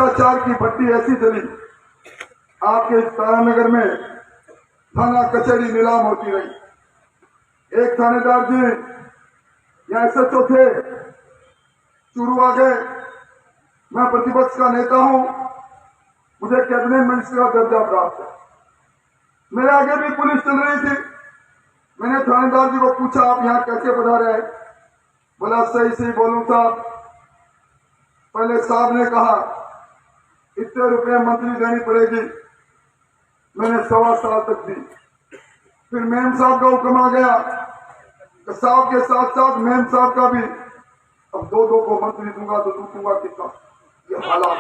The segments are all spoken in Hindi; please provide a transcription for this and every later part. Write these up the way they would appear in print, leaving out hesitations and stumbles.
भ्रष्टाचार की भट्टी ऐसी चली, आपके तारानगर में थाना कचहरी नीलाम होती रही। एक थानेदार जी या SHO थे, चूरू आ गए, मैं प्रतिपक्ष का नेता हूं, मुझे कैबिनेट मिनिस्टर का दर्जा प्राप्त है। मेरे आगे भी पुलिस चल रही थी। मैंने थानेदार जी को पूछा, आप यहां कैसे पधारे? बोला सही सही बोलूं साहब, पहले साहब ने कहा इतने रुपए मंथली देनी पड़ेगी, मैंने 1.25 साल तक दी। फिर मेम साहब का हुक्म आ गया कि साहब के साथ साथ मेम साहब का भी अब 2-2 को मंथली दूंगा तो दूंगा कितना। ये हालात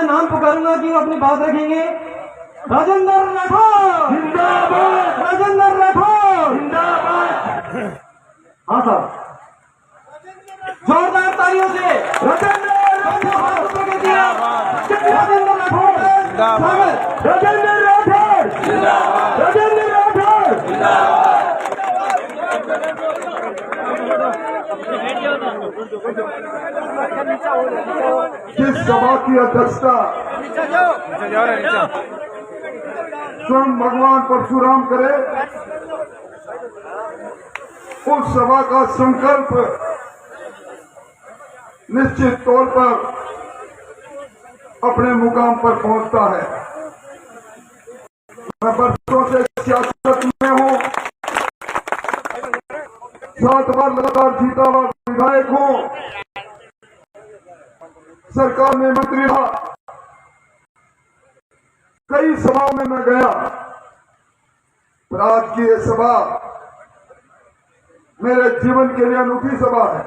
नाम पुकारूंगा कि वो अपनी बात रखेंगे। राजेंद्र राठौर जिंदाबाद, राजेंद्र राठौर जिंदाबाद। हाँ साहब, जोरदार तालियों से राजेंद्र राठौर, राजेंद्र राठौर जिंदाबाद, राजेंद्र राठौर जिंदाबाद, राजेंद्र राठौर जिंदाबाद। जिस सभा की अध्यक्षता स्वयं भगवान परशुराम करे, उस सभा का संकल्प निश्चित तौर पर अपने मुकाम पर पहुंचता है। मैं बरसों से सियासत में हूं, 7 बार लगातार जीता हुआ विधायक हूं, सरकार में मंत्री रहा, कई सभाओं में मैं गया, पर आज की ये सभा मेरे जीवन के लिए अनूठी सभा है।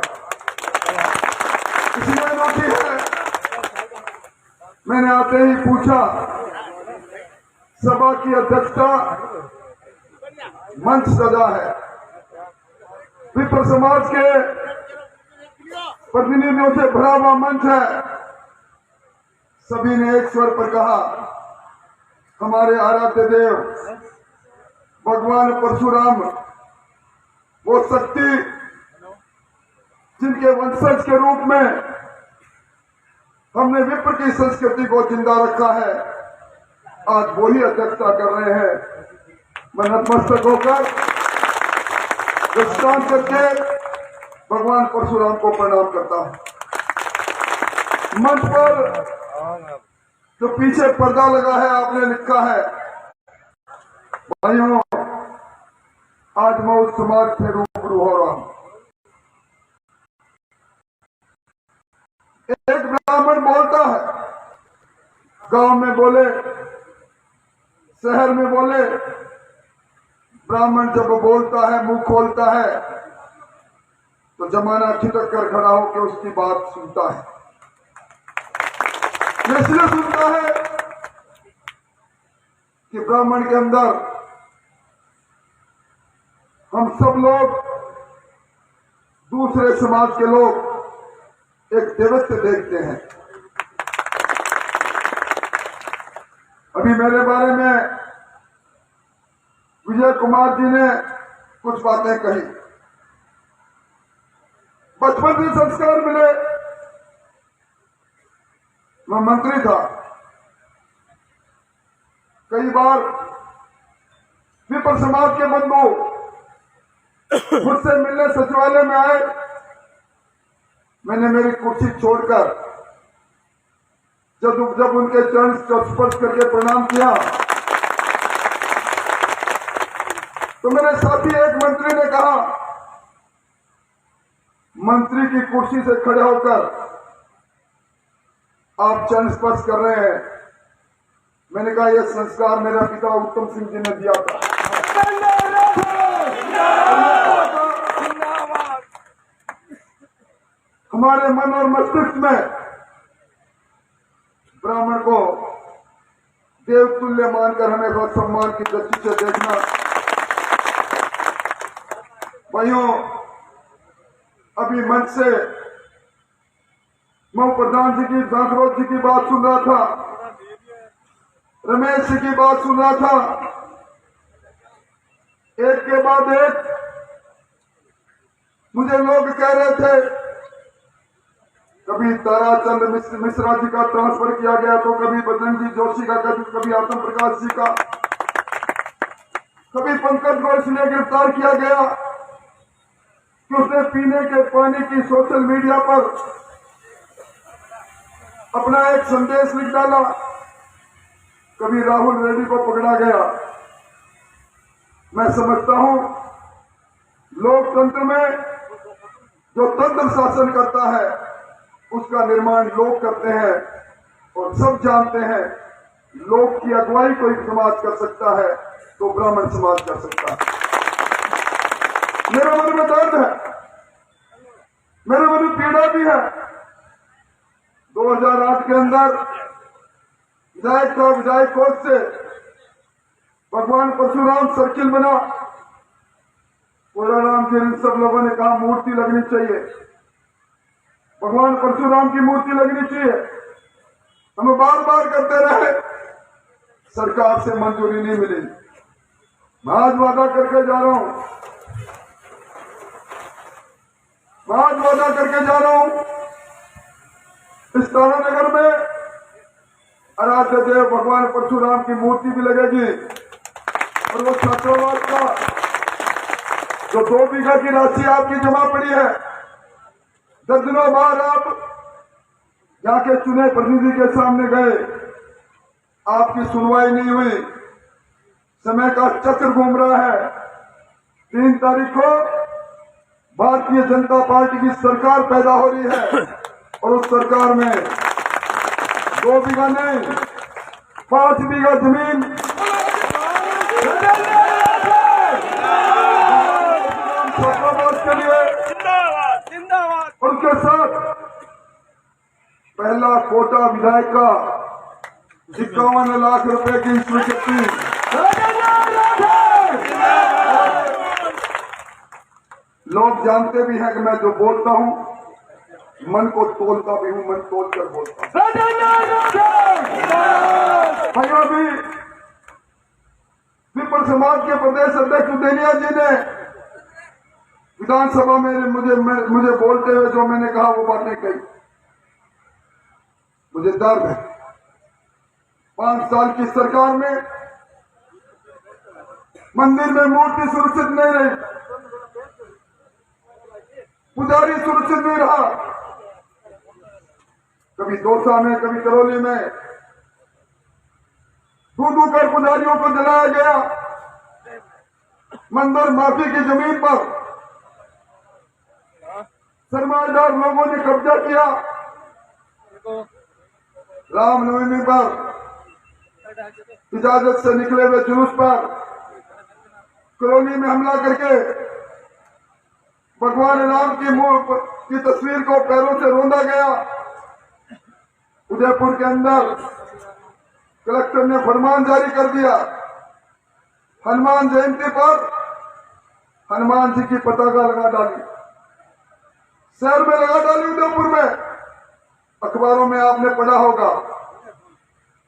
इसलिए अनूठी है, मैंने आते ही पूछा, सभा की अध्यक्षता मंच सजा है, विप्र समाज के प्रतिनिधियों से भरा हुआ मंच है। सभी ने एक स्वर पर कहा, हमारे आराध्य देव भगवान परशुराम, वो शक्ति जिनके वंशज के रूप में हमने विप्र की संस्कृति को जिंदा रखा है, आज वही अध्यक्षता कर रहे हैं। मैं नतमस्तक होकर दृष्टांत करके भगवान परशुराम को प्रणाम करता हूं। मंच पर जो पीछे पर्दा लगा है, आपने लिखा है, भाइयों आज मैं उस समाज से रूबरू हो रहा हूं। एक ब्राह्मण बोलता है, गांव में बोले, शहर में बोले, ब्राह्मण जब बोलता है, मुंह खोलता है, तो जमाना ठिठक कर खड़ा होकर उसकी बात सुनता है। इसलिए सुनता है कि ब्राह्मण के अंदर हम सब लोग, दूसरे समाज के लोग एक देवत्व देखते हैं। अभी मेरे बारे में विजय कुमार जी ने कुछ बातें कही। बचपन से संस्कार मिले, मैं मंत्री था, कई बार विप्र समाज के बंधु मुझसे मिलने सचिवालय में आए, मैंने मेरी कुर्सी छोड़कर जब उनके चरण स्पर्श करके प्रणाम किया, तो मेरे साथी एक मंत्री ने कहा, मंत्री की कुर्सी से खड़े होकर आप चरण स्पर्श कर रहे हैं। मैंने कहा, यह संस्कार मेरा पिता उत्तम सिंह जी ने दिया था। हमारे मन और मस्तिष्क में ब्राह्मण को देवतुल्य मानकर हमें सम्मान की दृष्टि से देखना। भाइयों, अभी मंच से मैं प्रधान जी की, जागरोत जी की बात सुन रहा था, रमेश जी की बात सुन रहा था, एक के बाद एक मुझे लोग कह रहे थे कभी ताराचंद मिश्रा जी का ट्रांसफर किया गया तो कभी बजरंगी जोशी का, कभी आत्म प्रकाश जी का, कभी पंकज घोष ने गिरफ्तार किया गया कि उसने पीने के पानी की सोशल मीडिया पर अपना एक संदेश लिख डाला। कभी राहुल रेड्डी को पकड़ा गया। मैं समझता हूं लोकतंत्र में जो तंत्र शासन करता है उसका निर्माण लोग करते हैं और सब जानते हैं लोग की अगुवाई कोई समाज कर सकता है तो ब्राह्मण समाज कर सकता है। मेरे मन में दर्द है, मेरे मन में पीड़ा भी है। 2008 के अंदर विधायक कोष से भगवान परशुराम सर्किल बना। राम जी सब लोगों ने कहा मूर्ति लगनी चाहिए, भगवान परशुराम की मूर्ति लगनी चाहिए। हम बार बार करते रहे, सरकार से मंजूरी नहीं मिली। मैं आज वादा करके जा रहा हूं, इस तारानगर में आराध्य देव भगवान परशुराम की मूर्ति भी लगेगी और वो छात्रावास का जो 2 बीघा की राशि आपकी जमा पड़ी है, 10 दिनों बाद आप जाके चुने प्रतिनिधि के सामने गए, आपकी सुनवाई नहीं हुई, समय का चक्र घूम रहा है। 3 तारीख को भारतीय जनता पार्टी की सरकार पैदा हो रही है और उस सरकार में 2 बीघा नहीं 5 बीघा जमीन के लिए और उसके साथ पहला कोटा विधायक का 51 लाख रुपए की स्वीकृति। लोग जानते भी हैं कि मैं जो बोलता हूं मन को तोलता भी हूं, मन तोल कर बोलता हूं। भाइयों भी पीपल समाज के प्रदेश अध्यक्ष उदेनिया जी ने विधानसभा में मुझे बोलते हुए जो मैंने कहा वो बातें कही, मुझे दर्द है। 5 साल की सरकार में मंदिर में मूर्ति सुरक्षित नहीं रही, पुजारी सुरक्षित नहीं रहा। कभी दौसा में, कभी करौली में दूध कर पुजारियों को जलाया गया। मंदिर माफी की जमीन पर सरमाएदार लोगों ने कब्जा किया। रामनवमी पर इजाजत से निकले हुए जुलूस पर करौली में हमला करके भगवान राम की तस्वीर को पैरों से रौंदा गया। उदयपुर के अंदर कलेक्टर ने फरमान जारी कर दिया, हनुमान जयंती पर हनुमान जी की पताका लगा डाली, शहर में लगा डाली। उदयपुर में अखबारों में आपने पढ़ा होगा,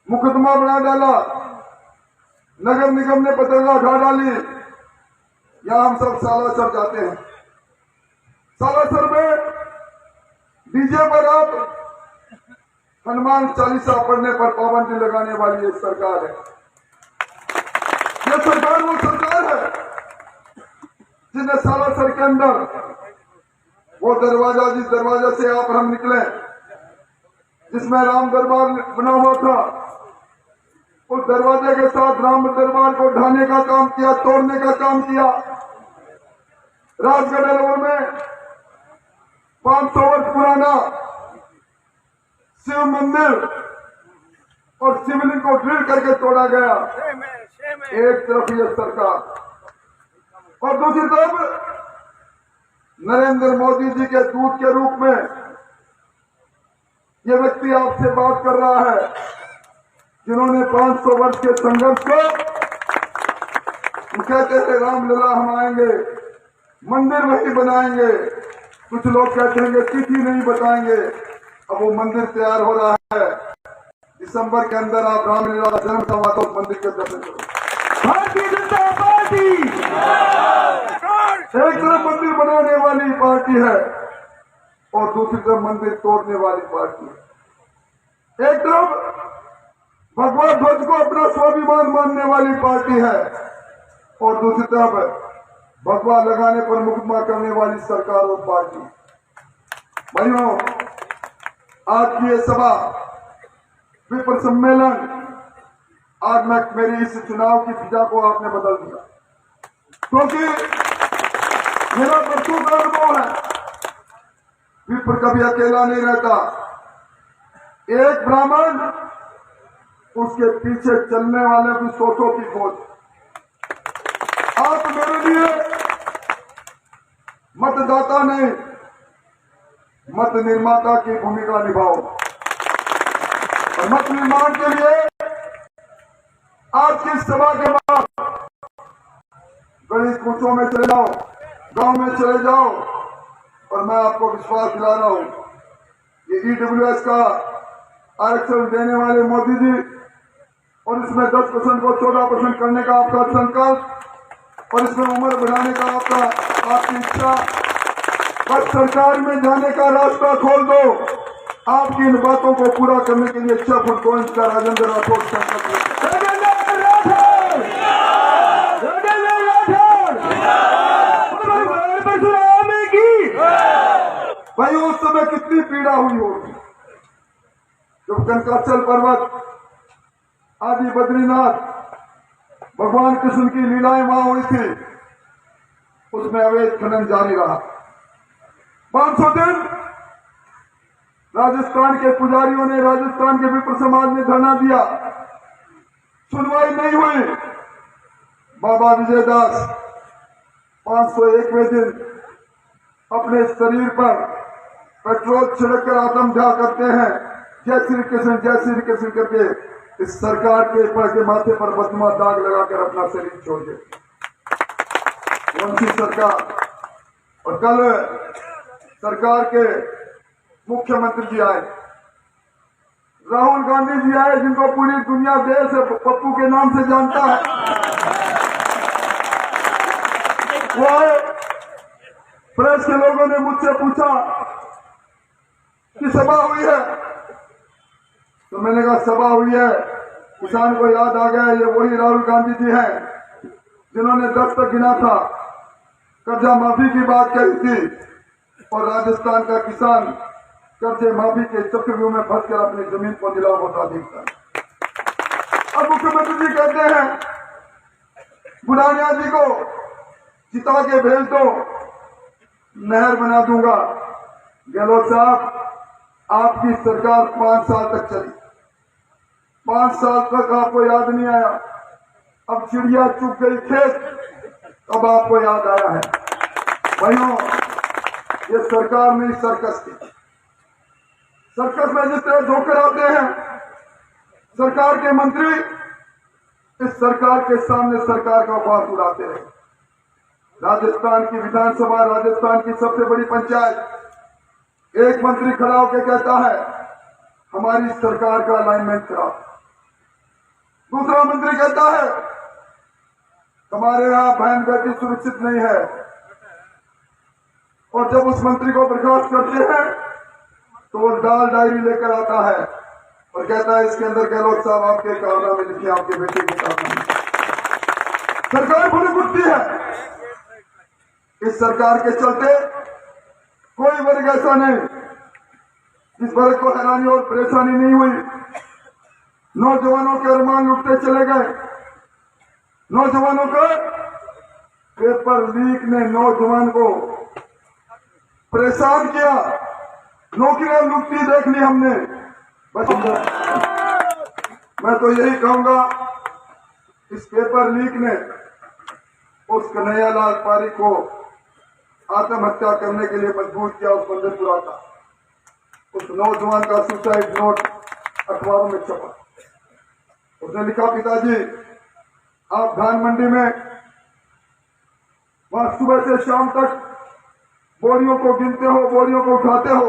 मुकदमा बना डाला, नगर निगम ने पताका उठा डाली। यहां हम सब सालासर जाते हैं, सालासर में डीजे पर आप हनुमान चालीसा पढ़ने पर पाबंदी लगाने वाली एक सरकार है। यह सरकार वो सरकार है जिन्हें सालासर के अंदर वो दरवाजा, जिस दरवाजा से आप हम निकले, जिसमें राम दरबार बना हुआ था, उस दरवाजे के साथ राम दरबार को ढाने का काम किया, तोड़ने का काम किया। राजगढ़ अलवर में 500 वर्ष पुराना शिव मंदिर और शिवलिंग को ड्रिल करके तोड़ा गया। एक तरफ यह सरकार और दूसरी तरफ नरेंद्र मोदी जी के दूत के रूप में यह व्यक्ति आपसे बात कर रहा है, जिन्होंने 500 वर्ष के संघर्ष को कहते थे रामलला हम आएंगे, मंदिर वही बनाएंगे। कुछ लोग कहते हैं कि तिथि नहीं बताएंगे। अब वो मंदिर तैयार हो रहा है, दिसंबर के अंदर आप रामलीला जन्म समारोह उस मंदिर के दर्शन करो। भारतीय जनता पार्टी एक तरफ मंदिर बनाने वाली पार्टी है, और दूसरी तरफ मंदिर तोड़ने वाली पार्टी है। एक तरफ भगवा ध्वज को अपना स्वाभिमान मानने वाली पार्टी है और दूसरी तरफ भगवा लगाने पर मुकदमा करने वाली सरकार और पार्टी। भाइयों, आज की ये सभा, विप्र सम्मेलन, आज मेरी इस चुनाव की फिजा को आपने बदल दिया, क्योंकि मेरा बरसों का अनुभव है। विप्र कभी अकेला नहीं रहता। एक ब्राह्मण, उसके पीछे चलने वाले भी सौ की फौज। आप मेरे लिए मतदाता नहीं, मत निर्माता की भूमिका निभाओ और मत निर्माण के लिए आज की सभा के बाद गली कूचों में चले जाओ, गांव में चले जाओ और मैं आपको विश्वास दिला रहा हूं, ये ईडब्ल्यूएस का आरक्षण देने वाले मोदी जी और इसमें 10% को 14% करने का आपका संकल्प और इसमें उम्र बढ़ाने का आपकी इच्छा, बस सरकार में जाने का रास्ता खोल दो। आपकी इन बातों को पूरा करने के लिए 6 फुट 2 इंच का राजेंद्र राठौड़ संकल्प भाई, उस समय कितनी पीड़ा हुई होगी जब कंकाचल पर्वत आदि बद्रीनाथ भगवान कृष्ण की लीलाएं वहां हुई थी, उसमें अवैध खनन जारी रहा। 500 दिन राजस्थान के पुजारियों ने, राजस्थान के विप्र समाज ने धरना दिया, सुनवाई नहीं हुई। बाबा विजयदास 501वें दिन अपने शरीर पर पेट्रोल छिड़क कर आत्मदाह करते हैं, जय श्री कृष्ण करके इस सरकार के माथे पर बदमा दाग लगाकर अपना शरीर छोड़ देते। कौन सी सरकार? और कल सरकार के मुख्यमंत्री जी आए, राहुल गांधी जी आए, जिनको पूरी दुनिया देश पप्पू के नाम से जानता है। वो आए, प्रेस के लोगों ने मुझसे पूछा कि सभा हुई है, तो मैंने कहा सभा हुई है, किसान को याद आ गया ये वही राहुल गांधी जी हैं जिन्होंने 10 तक गिना था, कर्जा माफी की बात कही थी और राजस्थान का किसान कर्जे माफी के चक्रव्यूह में फंसकर अपनी जमीन को नीलाम होता दिखता है। अब मुख्यमंत्री जी कहते हैं बुढ़ानिया जी को जिता के भेज दो, नहर बना दूंगा। गहलोत साहब, आपकी सरकार 5 साल तक चली, 5 साल तक आपको याद नहीं आया। अब चिड़िया चुग गई खेत, अब आपको याद आया है। भाइयों, ये सरकार नहीं सर्कस थी। सर्कस में जिस तरह धोकर आते हैं सरकार के मंत्री, इस सरकार के सामने सरकार का बात उड़ाते रहे। राजस्थान की विधानसभा, राजस्थान की सबसे बड़ी पंचायत, एक मंत्री खड़ा होकर कहता है हमारी सरकार का अलाइनमेंट खराब, दूसरा मंत्री कहता है हमारे यहां बहन बेटी सुरक्षित नहीं है, और जब उस मंत्री को बर्खास्त करते हैं तो वो डाल डायरी लेकर आता है और कहता है इसके अंदर गहलोत साहब आपके कारनामे लिखिए, आपके बेटे के कारनामे। सरकार भूली बुद्धि है। इस सरकार के चलते कोई वर्ग ऐसा नहीं जिस वर्ग को हैरानी और परेशानी नहीं हुई। नौजवानों के अरमान लुटते चले गए। नौजवानों का पेपर लीक ने नौजवान को परेशान किया, नौकरियां लुटती देख ली हमने। बस मैं तो यही कहूंगा, इस पेपर लीक ने उस कन्हैयालाल पारी को आत्महत्या करने के लिए मजबूर किया। उस बंदरपुरा का, उस नौजवान का सुसाइड नोट अखबारों में छपा। उसने लिखा पिताजी आप धान मंडी में वहां सुबह से शाम तक बोरियों को गिनते हो, बोरियों को उठाते हो।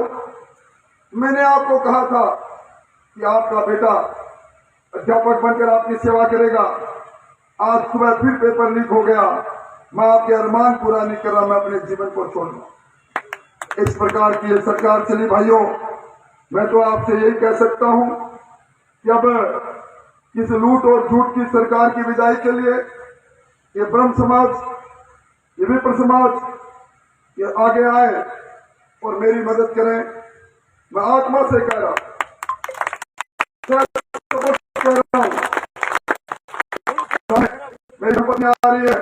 मैंने आपको कहा था कि आपका बेटा अध्यापक बनकर आपकी सेवा करेगा। आज सुबह फिर पेपर लीक हो गया। मैं आपके अरमान पूरा नहीं कर रहा, मैं अपने जीवन को छोड़ दूं। इस प्रकार की ये सरकार चली भाइयों, मैं तो आपसे यही कह सकता हूं कि अब इस लूट और झूठ की सरकार की विदाई के लिए ये ब्रह्म समाज, ये विप्र समाज ये आगे आए और मेरी मदद करें। मैं आत्मा से कह रहा हूं, मेरी ऊपर में आ रही है,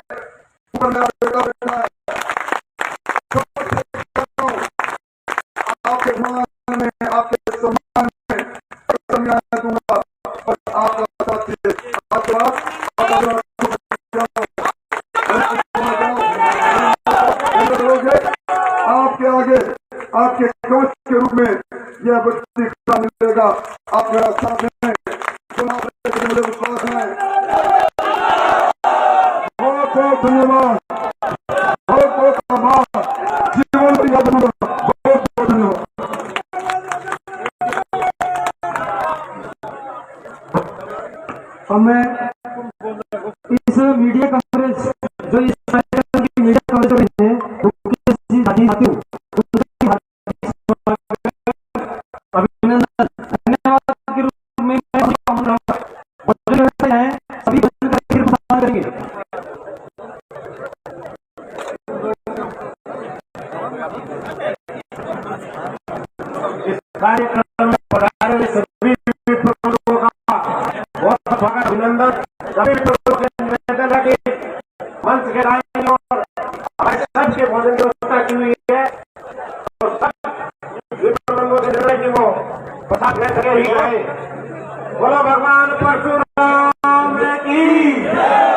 ऊपर मेरा बेटा बैठा है, आपके सम्मान में, आपके सम्मान में समझाना दूंगा और आपका साथी आपके पास आपके आगे आपके कवच के रूप में यह व्यक्ति खड़ा मिलेगा। आप मेरा साथ में मुझे विश्वास है। बहुत बहुत धन्यवाद, बहुत बहुत आभार, जीवन की याद में बहुत बहुत धन्यवाद। अब मैं इस मीडिया कवरेज जो इस कार्यक्रम की मीडिया कवरेज कर रहे हैं अभिनंदन धन्यवाद के रूप में मैं सभी भजन करके प्रदान करेंगे। इस कार्यक्रम में पधारे सभी लोगों का बहुत बहुत अभिनंदन। सभी लोगों के निवेदन है कि मंच के दाईं ओर हमारे सबके भोजन की व्यवस्था की हुई है, तो सब लोगों से निर्णय की वो प्रसाद ले सके ही गए। बोलो भगवान परशुराम की जय।